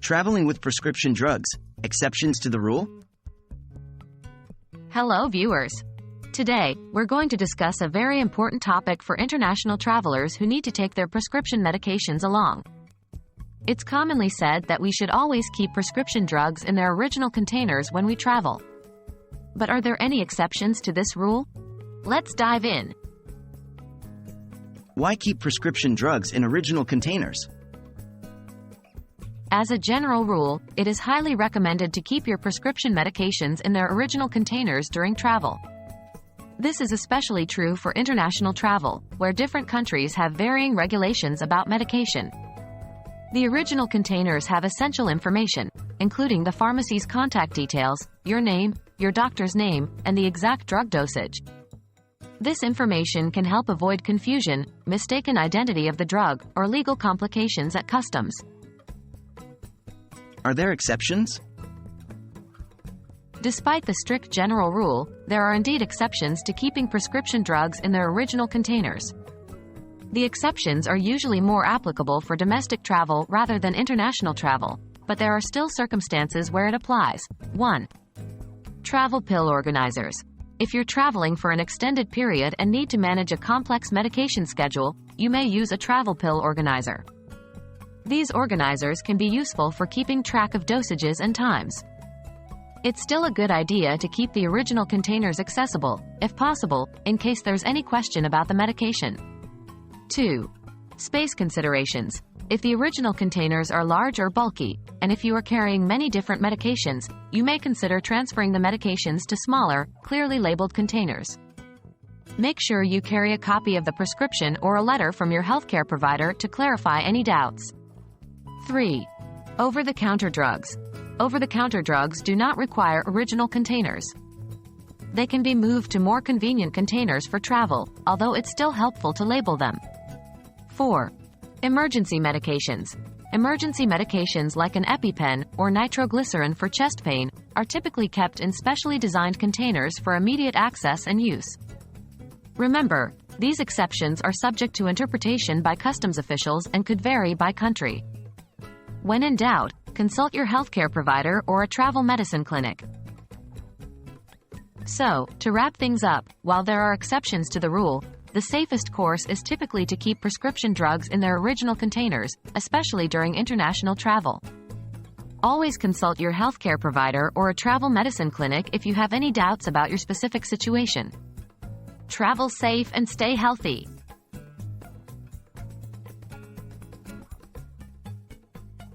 Traveling with prescription drugs, exceptions to the rule? Hello viewers. Today, we're going to discuss a very important topic for international travelers who need to take their prescription medications along. It's commonly said that we should always keep prescription drugs in their original containers when we travel. But are there any exceptions to this rule? Let's dive in. Why keep prescription drugs in original containers? As a general rule, it is highly recommended to keep your prescription medications in their original containers during travel. This is especially true for international travel, where different countries have varying regulations about medication. The original containers have essential information, including the pharmacy's contact details, your name, your doctor's name, and the exact drug dosage. This information can help avoid confusion, mistaken identity of the drug, or legal complications at customs. Are there exceptions? Despite the strict general rule, there are indeed exceptions to keeping prescription drugs in their original containers. The exceptions are usually more applicable for domestic travel rather than international travel, but there are still circumstances where it applies. 1. Travel pill organizers. If you're traveling for an extended period and need to manage a complex medication schedule, you may use a travel pill organizer. These organizers can be useful for keeping track of dosages and times. It's still a good idea to keep the original containers accessible, if possible, in case there's any question about the medication. 2. Space considerations. If the original containers are large or bulky, and if you are carrying many different medications, you may consider transferring the medications to smaller, clearly labeled containers. Make sure you carry a copy of the prescription or a letter from your healthcare provider to clarify any doubts. 3. Over-the-counter drugs. Over-the-counter drugs do not require original containers. They can be moved to more convenient containers for travel, although it's still helpful to label them. 4. Emergency medications. Emergency medications like an EpiPen or nitroglycerin for chest pain are typically kept in specially designed containers for immediate access and use. Remember, these exceptions are subject to interpretation by customs officials and could vary by country. When in doubt, consult your healthcare provider or a travel medicine clinic. So, to wrap things up, while there are exceptions to the rule, the safest course is typically to keep prescription drugs in their original containers, especially during international travel. Always consult your healthcare provider or a travel medicine clinic if you have any doubts about your specific situation. Travel safe and stay healthy.